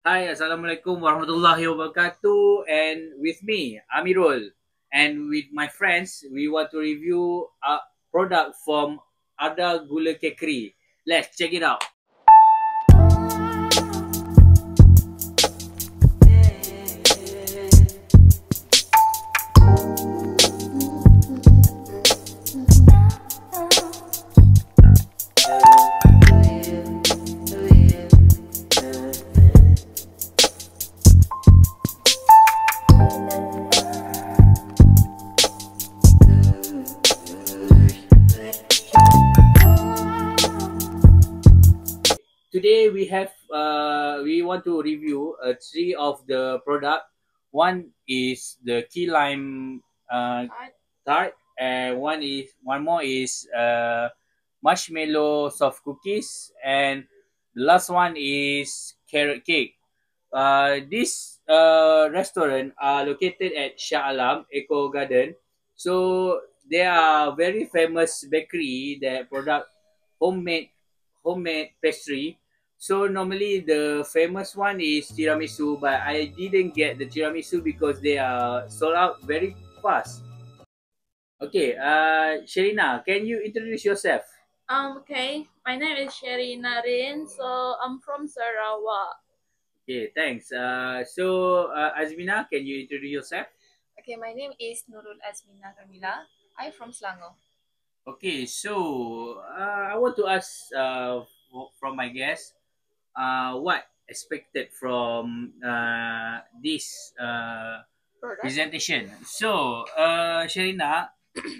Hi, Assalamualaikum warahmatullahi wabarakatuh. And with me, Amirul. And with my friends, we want to review a product from Ada Gula Kekri. Let's check it out. Today we want to review three of the product. One is the key lime tart, and one more is marshmallow soft cookies, and the last one is carrot cake. This restaurant are located at Shah Alam Eco Garden. So they are very famous bakery that product homemade pastry. So normally the famous one is tiramisu, but I didn't get the tiramisu because they are sold out very fast. Okay, Sherina, can you introduce yourself? Okay. My name is Sherry Narin. So I'm from Sarawak. Okay, thanks. Azmina, can you introduce yourself? Okay, my name is Nurul Azmina Kamila. I'm from Selangor. Okay, I want to ask from my guest, what expected from this Product. presentation. Sherina,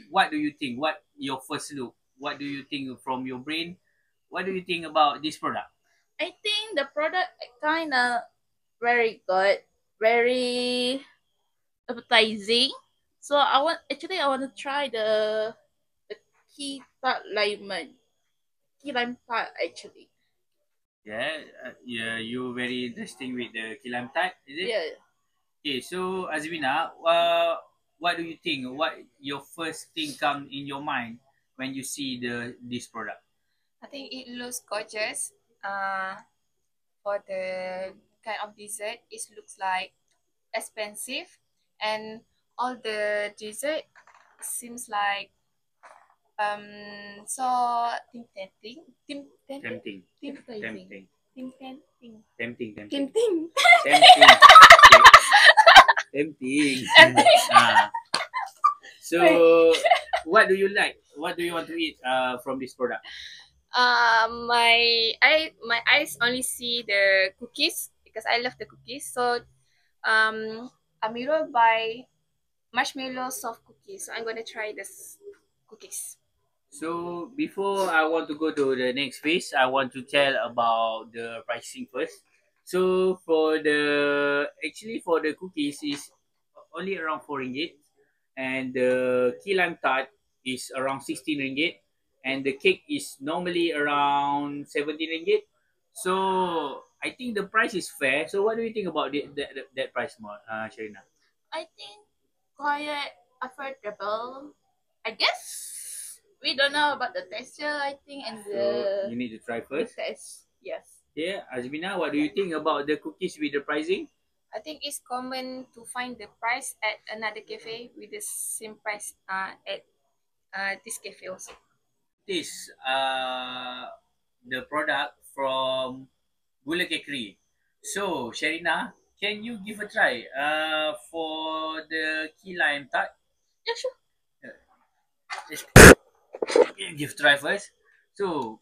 what do you think? What your first look? What do you think from your brain? What do you think about this product? I think the product kind of very good, very appetizing. So I want to try the key tart lemon, key lime tart actually. Yeah, yeah, you very interesting with the kilam tart, is it? Yeah. Okay, so Azmina, what do you think? What your first thing come in your mind when you see this product? I think it looks gorgeous. For the kind of dessert, it looks like expensive, and all the dessert seems like so tempting, Tempting, Appetizing. tempting, tempting, tempting, tempting, tempting. tempting, tempting. Ah, so, what do you like? What do you want to eat from this product? My eyes only see the cookies because I love the cookies. So Amira buy marshmallow soft cookies. So I'm gonna try this cookies. So before I want to go to the next phase, I want to tell about the pricing first. So for the cookies is only around 4 ringgit, and the key lime tart is around 16 ringgit, and the cake is normally around 17 ringgit. So I think the price is fair. So what do you think about that price, more, Sharina? I think quite affordable. I guess we don't know about the texture. I think and So you need to try the first. taste. Yes. Yeah, Azmina, what do you think about the cookies with the pricing? I think it's common to find the price at another cafe with the same price at this cafe also. This the product from Gula Kekri. So Sherina, can you give a try for the key lime tart? Yeah, sure. Let's give try first. So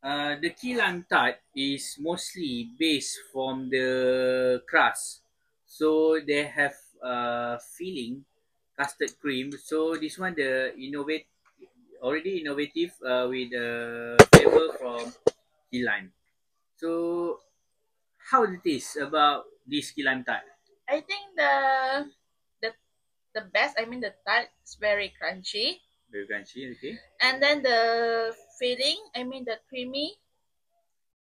the key lime tart is mostly based from the crust. So they have filling custard cream. So this one the innovate already innovative with the flavor from key lime. So how it is about this key lime tart? I think the the best. I mean the tart is very crunchy, Very crunchy, okay. and then the filling. I mean the creamy.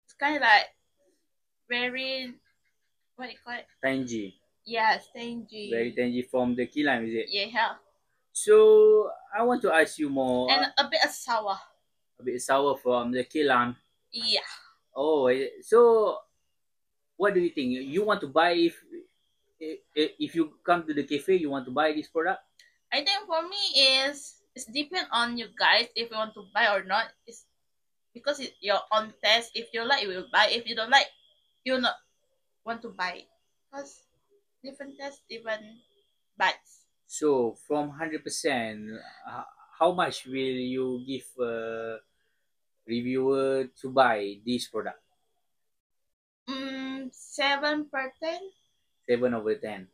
It's kind of like very what do you call it? Tangy. Yeah, tangy. Very tangy from the key lime, is it? Yeah, So I want to ask you more. and a bit of sour. A bit sour from the key lime. Yeah. Oh, so what do you think? You want to buy if you come to the cafe, you want to buy this product? I think for me is it's depend on you guys if you want to buy or not. It's because it's your own taste. If you like, you will buy. If you don't like, you'll not want to buy. Because different taste, different bites. So from 100%, how much will you give a reviewer to buy this product? 7%. 7/10.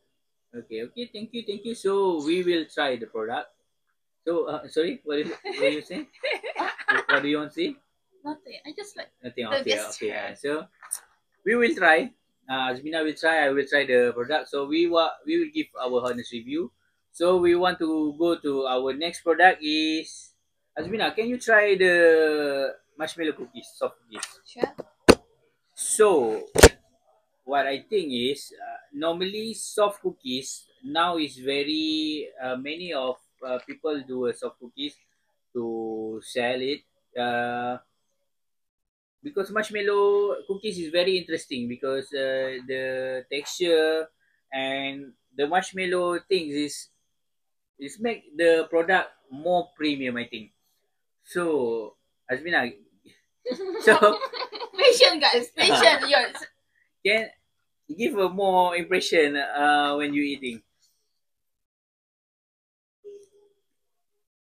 Okay, okay, thank you. So we will try the product. So sorry, what do you say? What do you want to say? Nothing. I just like Nothing. the Okay, okay. gesture. So we will try. Azmina will try. I will try the product. So we will give our honest review. So we want to go to our next product is Azmina. Can you try the marshmallow cookies, soft cookies? Sure. So what I think is normally soft cookies now is very many of people do soft cookies to sell it. Because marshmallow cookies is very interesting because the texture and the marshmallow things is make the product more premium, I think. So Azmina, so Patient, guys. Patient. Yours. can give a more impression when you eating.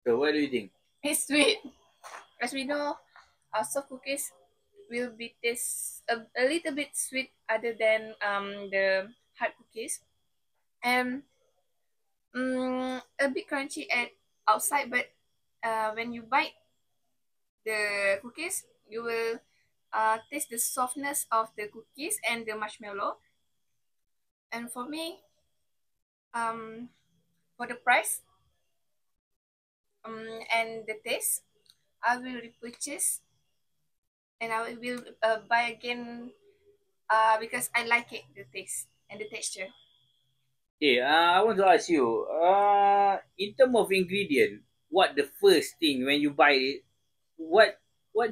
So what do you think? It's sweet. As we know, soft cookies will be taste a little bit sweet other than the hard cookies, and a bit crunchy at outside, but when you bite the cookies, you will taste the softness of the cookies and the marshmallow. And for me, um, for the price and the taste, I will repurchase and I will buy again because I like it, the taste and the texture. Okay, I want to ask you, in term of ingredient, what the first thing when you buy it, what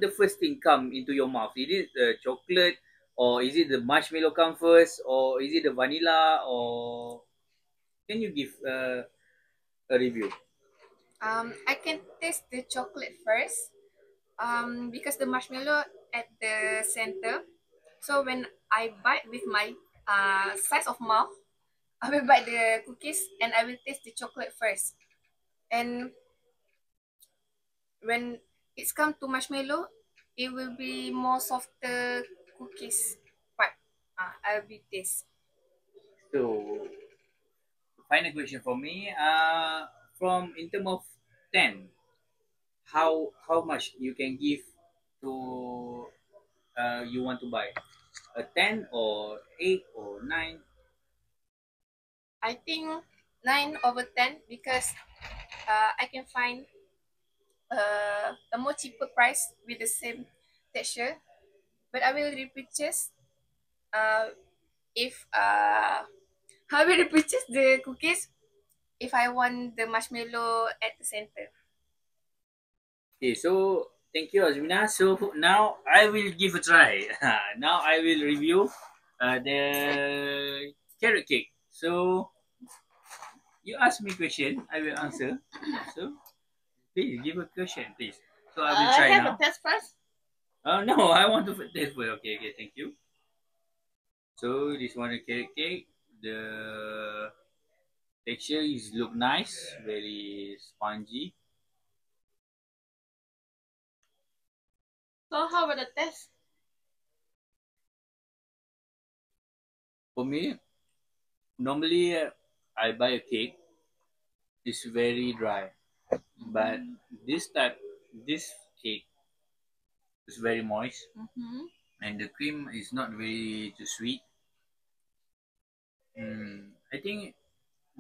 the first thing come into your mouth? Is it the chocolate, or is it the marshmallow come first, or is it the vanilla, or can you give a review? I can taste the chocolate first because the marshmallow at the center. So when I bite with my size of mouth, I will bite the cookies and I will taste the chocolate first. And when it's come to marshmallow, it will be more softer cookies part. I will taste. So, final question for me. From in term of 10, how much you can give to you want to buy? A 10 or 8 or 9? I think 9/10 because I can find a more cheaper price with the same texture. But I will repurchase uh, if I will repurchase the cookies if I want the marshmallow at the center. Okay, so thank you, Azmina. So now I will give a try. Now I will review the carrot cake. So you ask me question, I will answer. So please give a question, please. So I will I try have now. a test first. Oh no, I want to taste first. Okay, okay, thank you. So this one the carrot cake. The texture is look nice, very spongy. So how about the test? For me, normally I buy a cake. It's very dry, but this type, this cake is very moist, Mm-hmm. and the cream is not very too sweet. I think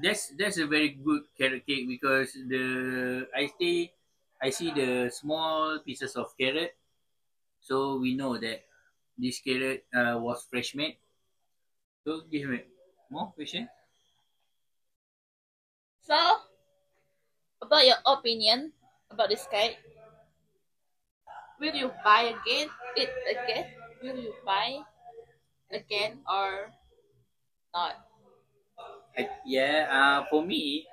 that's a very good carrot cake because I see the small pieces of carrot, so we know that this carrot was fresh made. So give me more question. So about your opinion about this cake, will you buy again? It again? Will you buy? again or not? For me,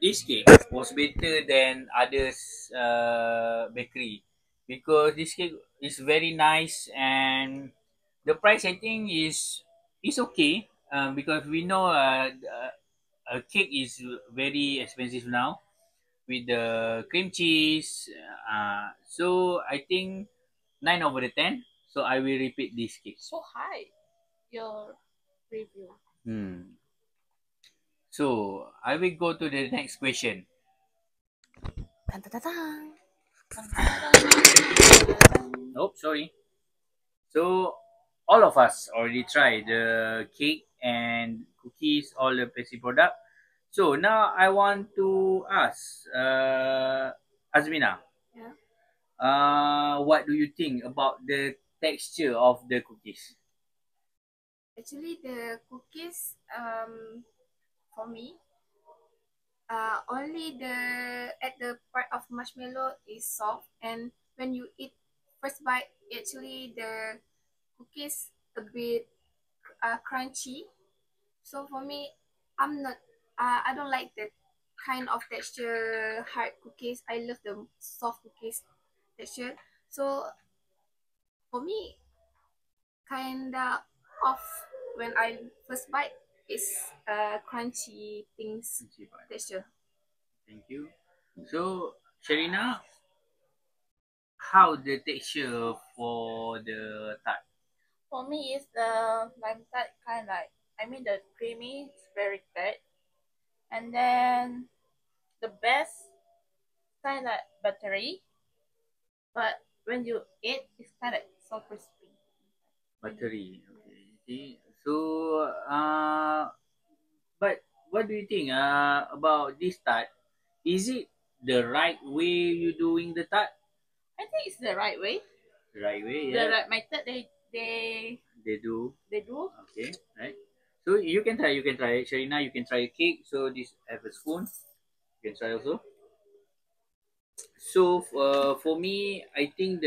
this cake was better than others bakery because this cake is very nice and the price I think is okay because we know a cake is very expensive now with the cream cheese. So I think 9/10. So I will repeat this cake. So high, your review. Hmm. So I will go to the next question. Dun, dun, dun, dun. Oh, sorry. So all of us already tried the cake and cookies, all the pastry product. So now I want to ask Azmina, Yeah. what do you think about the texture of the cookies? Actually, the cookies, for me, only the at the part of marshmallow is soft, and when you eat first bite, actually the cookies a bit crunchy. So for me, I'm not. I don't like that kind of texture hard cookies. I love the soft cookies texture. So for me, kinda off when I first bite is crunchy things texture. Thank you. So Sharina, how the texture for the tart? For me, it's the lime tart kind of like, I mean, the creamy is very good. And then the best kind of buttery, but when you eat, it's kind of so crispy. Buttery. Okay. See, so but what do you think about this tart? Is it the right way you doing the tart? I think it's the right way. The right way, The yeah. right method They do. they do. Okay, right. So you can try. You can try. Sharina, you can try a cake. So this have a spoon. You can try also. So for me, I think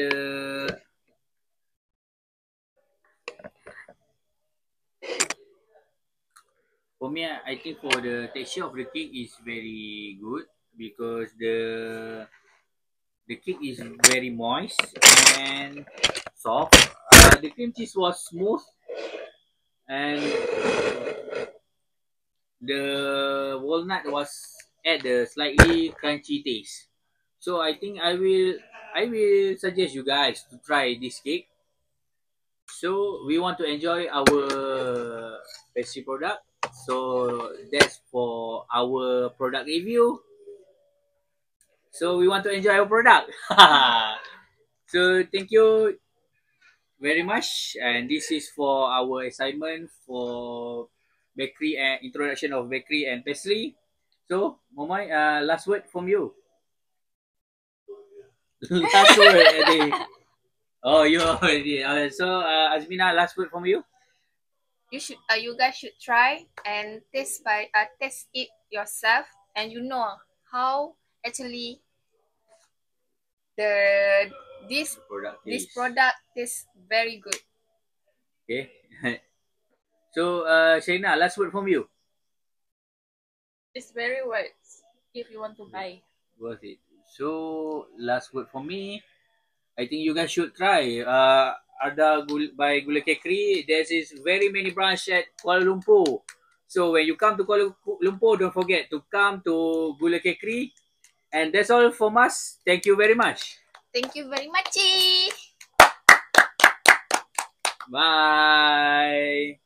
I think for the texture of the cake is very good because the cake is very moist and soft. The cream cheese was smooth and the walnut was at the slightly crunchy taste. So I think I will suggest you guys to try this cake. So we want to enjoy our pastry product. So that's for our product review. So we want to enjoy our product. So thank you very much. And this is for our assignment for bakery and introduction of bakery and pastry. So Momai, last word from you. Last word, Eddie. Oh, you already. So Azmina, last word from you. You guys should try and test it yourself, and you know how actually the this Product this is product is very good. okay. So Shaina, last word from you. It's very worth if you want to buy. Worth it. So last word from me. I think you guys should try. By Gula Kekri, there is very many branch at Kuala Lumpur. So when you come to Kuala Lumpur, don't forget to come to Gula Kekri. And that's all from us. Thank you very much. Thank you very much. Bye.